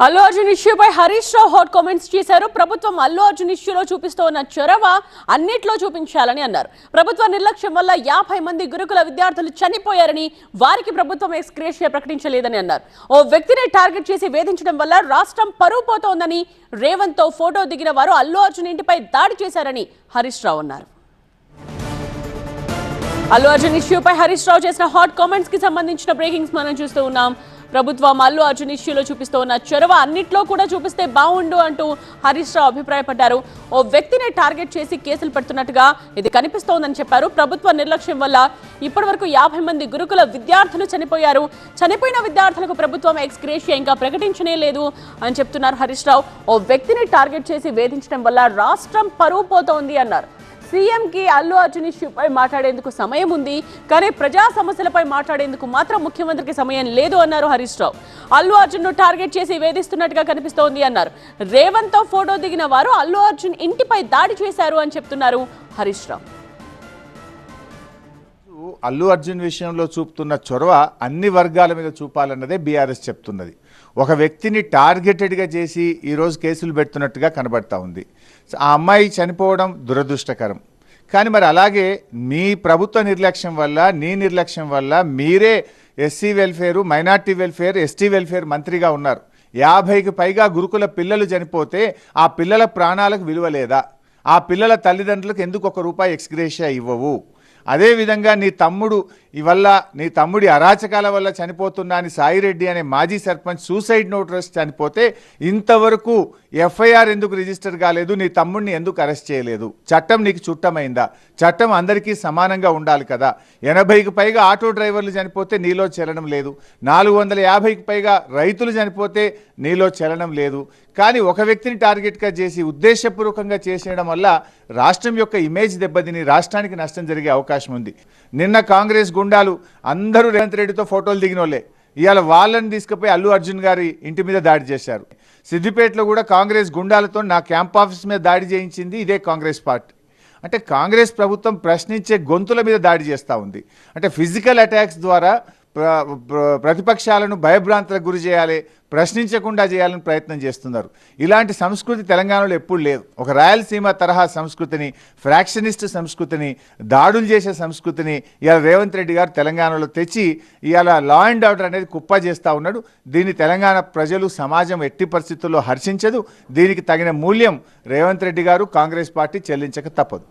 Allu Arjun ఇష్యూపై Harish Rao hot comments చేశారు. ప్రభుత్వం అల్లు అర్జున్ ఇష్యూలో చూపిస్తున్న చొరవ అన్నిట్లో చూపించాలని అన్నారు. ప్రభుత్వ నిర్లక్ష్యం వల్ల 50 మంది గురుకుల విద్యార్థులు చనిపోయారని, వారికి ప్రభుత్వం ఎక్స్గ్రేషియా ప్రకటించలేదని అన్నారు. ఓ వ్యక్తిని టార్గెట్ చేసి వేధించడం వల్ల రాష్ట్రం పరువు పోతోందని, రేవంత్ తో ఫోటో దిగిన వారు అల్లు అర్జున్ ఇంటిపై దాడి చేశారని హరీష్ రావు అన్నారు. అల్లు అర్జున్ ఇష్యూపై హరీష్ రావు చేసిన హాట్ కామెంట్స్ కి సంబంధించిన బ్రేకింగ్స్ మనం చూస్తూ ఉన్నాం. ప్రభుత్వం అల్లు అర్జున్ ఇష్యూలో చూపిస్తున్న చొరవ అన్నిట్లో కూడా చూపిస్తే బాగుండు అంటూ హరీష్ రావు అభిప్రాయపడ్డారు. ఓ వ్యక్తిని టార్గెట్ చేసి కేసులు పెడుతున్నట్టుగా ఇది కనిపిస్తోందని చెప్పారు. ప్రభుత్వ నిర్లక్ష్యం వల్ల ఇప్పటివరకు 50 మంది గురుకుల విద్యార్థులు చనిపోయారు. చనిపోయిన విద్యార్థులకు ప్రభుత్వం ఎక్స్గ్రేషియా ఇంకా ప్రకటించనే లేదు అని చెప్తున్నారు హరీష్ రావు. ఓ వ్యక్తిని టార్గెట్ చేసి వేధించడం వల్ల రాష్ట్రం పరువు పోతోంది అన్నారు. సీఎం కి అల్లు అర్జున్ ఇష్యూపై మాట్లాడేందుకు సమయం ఉంది, కానీ ప్రజా సమస్యలపై మాట్లాడేందుకు మాత్రం ముఖ్యమంత్రికి సమయం లేదు అన్నారు హరీష్ రావు. అల్లు అర్జున్ ను టార్గెట్ చేసి వేధిస్తున్నట్టుగా కనిపిస్తోంది అన్నారు. రేవంత్ తో ఫోటో దిగిన వారు అల్లు అర్జున్ ఇంటిపై దాడి చేశారు అని చెప్తున్నారు హరీష్ రావు. అల్లు అర్జున్ విషయంలో చూపుతున్న చొరవ అన్ని వర్గాల మీద చూపాలన్నదే బీఆర్ఎస్ చెప్తున్నది. ఒక వ్యక్తిని టార్గెటెడ్గా చేసి ఈరోజు కేసులు పెడుతున్నట్టుగా కనబడతా ఉంది. ఆ అమ్మాయి చనిపోవడం దురదృష్టకరం. కానీ మరి అలాగే మీ ప్రభుత్వ నిర్లక్ష్యం వల్ల, నీ నిర్లక్ష్యం వల్ల మీరే SC welfare, minority welfare, ST welfare మంత్రిగా ఉన్నారు. 50కి పైగా గురుకుల పిల్లలు చనిపోతే ఆ పిల్లల ప్రాణాలకు విలువ లేదా? ఆ పిల్లల తల్లిదండ్రులకు ఎందుకు ₹1 ఎక్స్గ్రేషియా ఇవ్వవు? అదేవిధంగా నీ తమ్ముడి అరాచకాల వల్ల చనిపోతున్నా అని సాయిరెడ్డి అనే మాజీ సర్పంచ్ సూసైడ్ నోట్ రాసి చనిపోతే ఇంతవరకు ఎఫ్ఐఆర్ ఎందుకు రిజిస్టర్ కాలేదు? నీ తమ్ముడిని ఎందుకు అరెస్ట్ చేయలేదు? చట్టం నీకు చుట్టమైందా? చట్టం అందరికీ సమానంగా ఉండాలి కదా. 80కి పైగా ఆటో డ్రైవర్లు చనిపోతే నీలో చలనం లేదు. 450కి పైగా రైతులు చనిపోతే నీలో చలనం లేదు. కానీ ఒక వ్యక్తిని టార్గెట్గా చేసి ఉద్దేశపూర్వకంగా చేసేయడం వల్ల రాష్ట్రం యొక్క ఇమేజ్ దెబ్బతిని రాష్ట్రానికి నష్టం జరిగే అవకాశం ఉంది. నిన్న కాంగ్రెస్ గుండాలు అందరూ రేవంత్ రెడ్డితో ఫోటోలు దిగినోళ్ళే ఇవాళ వాళ్ళని తీసుకుపోయి అల్లు అర్జున్ గారి ఇంటి మీద దాడి చేశారు. సిద్దిపేటలో కూడా కాంగ్రెస్ గుండాలతో నా క్యాంప్ ఆఫీస్ మీద దాడి చేయించింది ఇదే కాంగ్రెస్ పార్టీ. అంటే కాంగ్రెస్ ప్రభుత్వం ప్రశ్నించే గొంతుల మీద దాడి చేస్తూ ఉంది. అంటే ఫిజికల్ అటాక్స్ ద్వారా ప్రతిపక్షాలను భయభ్రాంతులకు గురి చేయాలి, ప్రశ్నించకుండా చేయాలని ప్రయత్నం చేస్తున్నారు. ఇలాంటి సంస్కృతి తెలంగాణలో ఎప్పుడు లేదు. ఒక రాయలసీమ తరహా సంస్కృతిని, ఫ్రాక్షనిస్ట్ సంస్కృతిని, దాడులు చేసే సంస్కృతిని ఇవాళ రేవంత్ రెడ్డి గారు తెలంగాణలో తెచ్చి ఇవాళ లా అండ్ ఆర్డర్ అనేది కుప్ప చేస్తూ ఉన్నాడు. దీన్ని తెలంగాణ ప్రజలు, సమాజం ఎట్టి పరిస్థితుల్లో హర్షించదు. దీనికి తగిన మూల్యం రేవంత్ రెడ్డి గారు, కాంగ్రెస్ పార్టీ చెల్లించక తప్పదు.